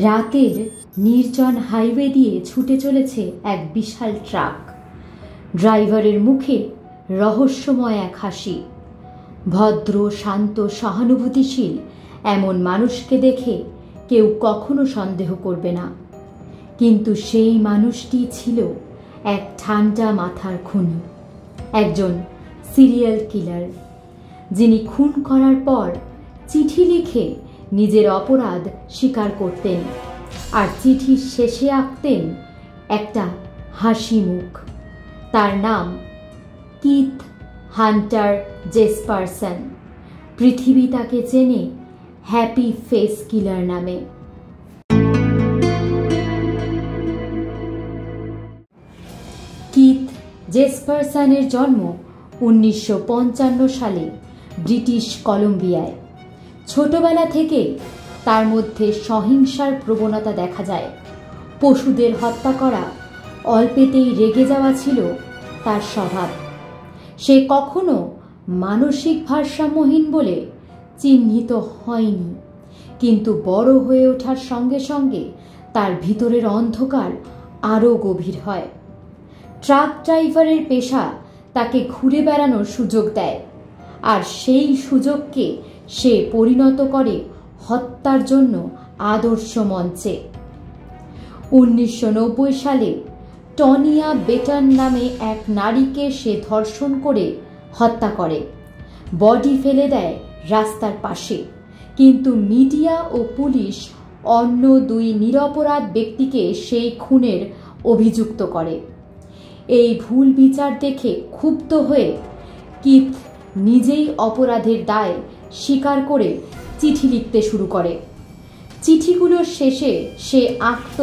রাতের নির্জন হাইওয়ে দিয়ে ছুটে চলেছে এক বিশাল ট্রাক। ড্রাইভারের মুখে রহস্যময় এক হাসি। ভদ্র, শান্ত, সহানুভূতিশীল এমন মানুষকে দেখে কেউ কখনো সন্দেহ করবে না, কিন্তু সেই মানুষটি ছিল এক ঠান্ডা মাথার খুনি, একজন সিরিয়াল কিলার, যিনি খুন করার পর চিঠি লিখে নিজের অপরাধ স্বীকার করতেন আর চিঠির শেষে আঁকতেন একটা হাসি মুখ। তার নাম কিথ হান্টার জেসপারসন। পৃথিবী তাকে চেনে হ্যাপি ফেস কিলার নামে। কিথ জেসপারসনের জন্ম 1955 সালে ব্রিটিশ কলম্বিয়ায়। ছোটবেলা থেকে তার মধ্যে সহিংসার প্রবণতা দেখা যায়। পশুদের হত্যা করা, অল্পেতেই রেগে যাওয়া ছিল তার স্বভাব। সে কখনো মানসিক ভারসাম্যহীন বলে চিহ্নিত হয়নি, কিন্তু বড় হয়ে ওঠার সঙ্গে সঙ্গে তার ভিতরের অন্ধকার আরও গভীর হয়। ট্রাক ড্রাইভারের পেশা তাকে ঘুরে বেড়ানোর সুযোগ দেয়, আর সেই সুযোগকে সে পরিণত করে হত্যার জন্য আদর্শ মঞ্চে। 1990 সালে টনিয়া বেটন নামে এক নারীকে সে ধর্ষণ করে হত্যা করে, বডি ফেলে দেয় রাস্তার পাশে। কিন্তু মিডিয়া ও পুলিশ অন্য দুই নিরপরাধ ব্যক্তিকে সেই খুনের অভিযুক্ত করে। এই ভুল বিচার দেখে ক্ষুব্ধ হয়ে কিথ নিজেই অপরাধের দায় স্বীকার করে চিঠি লিখতে শুরু করে। চিঠিগুলোর শেষে সে আঁকত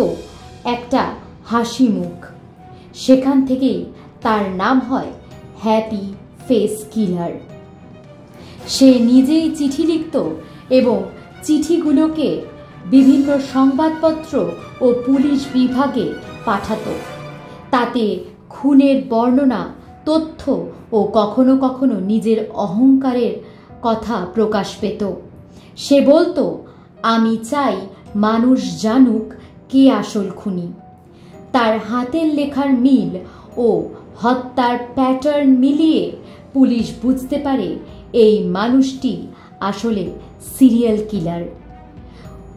একটা হাসি মুখ। সেখান থেকেই তার নাম হয় হ্যাপি ফেস কিলার। সে নিজেই চিঠি লিখত এবং চিঠিগুলোকে বিভিন্ন সংবাদপত্র ও পুলিশ বিভাগে পাঠাতো। তাতে খুনের বর্ণনা, তথ্য ও কখনো কখনো নিজের অহংকারের কথা প্রকাশ পেত। সে বলতো, আমি চাই মানুষ জানুক কে আসল খুনি। তার হাতের লেখার মিল ও হত্যার প্যাটার্ন মিলিয়ে পুলিশ বুঝতে পারে এই মানুষটি আসলে সিরিয়াল কিলার।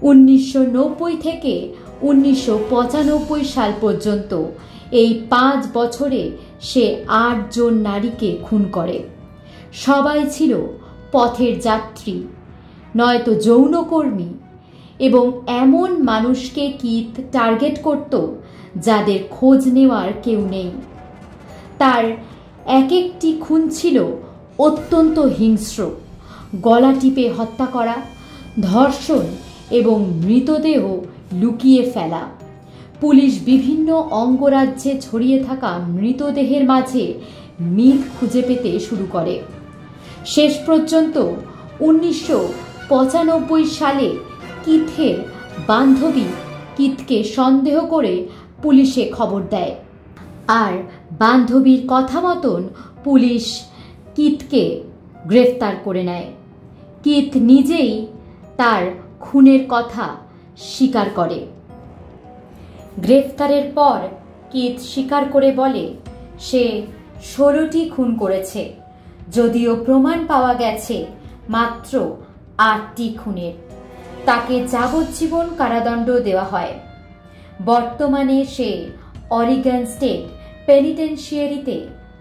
1990 থেকে 1995 সাল পর্যন্ত এই 5 বছরে সে 8 জন নারীকে খুন করে। সবাই ছিল পথের যাত্রী, নয়তো যৌনকর্মী, এবং এমন মানুষকে কিথ টার্গেট করত যাদের খোঁজ নেওয়ার কেউ নেই। তার এক একটি খুন ছিল অত্যন্ত হিংস্র। গলা টিপে হত্যা করা, ধর্ষণ এবং মৃতদেহ লুকিয়ে ফেলা। পুলিশ বিভিন্ন অঙ্গরাজ্যে ছড়িয়ে থাকা মৃতদেহের মাঝে মিল খুঁজে পেতে শুরু করে। শেষ পর্যন্ত 1995 সালে কিথের বান্ধবী কিথকে সন্দেহ করে পুলিশে খবর দেয়, আর বান্ধবীর কথা মতন পুলিশ কিথকে গ্রেফতার করে নেয়। কিথ নিজেই তার খুনের কথা স্বীকার করে। গ্রেফতারের পর কিথ স্বীকার করে বলে সে 16টি খুন করেছে, যদিও প্রমাণ পাওয়া গেছে মাত্র 8টি খুনের। তাকে যাবজ্জীবন কারাদণ্ড দেওয়া হয়। বর্তমানে সে অরিগন স্টেট পেনিটেনশিয়ারিতে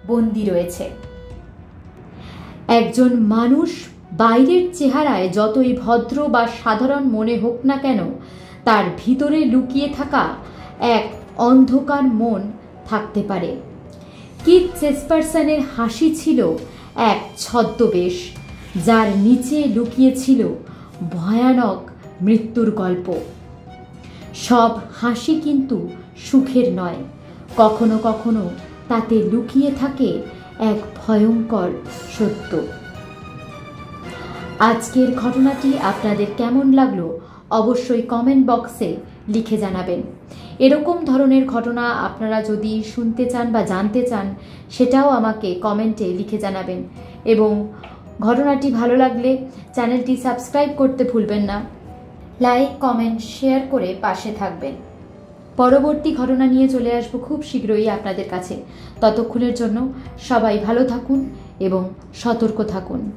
বন্দী রয়েছে। একজন মানুষ বাইরের চেহারায় যতই ভদ্র বা সাধারণ মনে হোক না কেন, তার ভিতরে লুকিয়ে থাকা এক অন্ধকার মন থাকতে পারে। কিথ জেসপারসনের হাসি ছিল এক ছদ্মবেশ, যার নিচে লুকিয়ে ছিল ভয়ানক মৃত্যুর গল্প। সব হাসি কিন্তু সুখের নয়, কখনো কখনো তাতে লুকিয়ে থাকে এক ভয়ঙ্কর সত্য। আজকের ঘটনাটি আপনাদের কেমন লাগলো অবশ্যই কমেন্ট বক্সে লিখে জানাবেন। এরকম ধরনের ঘটনা আপনারা যদি শুনতে চান বা জানতে চান, সেটাও আমাকে কমেন্টে লিখে জানাবেন। এবং ঘটনাটি ভালো লাগলে চ্যানেলটি সাবস্ক্রাইব করতে ভুলবেন না। লাইক, কমেন্ট, শেয়ার করে পাশে থাকবেন। পরবর্তী ঘটনা নিয়ে চলে আসবো খুব শীঘ্রই আপনাদের কাছে। ততক্ষণের জন্য সবাই ভালো থাকুন এবং সতর্ক থাকুন।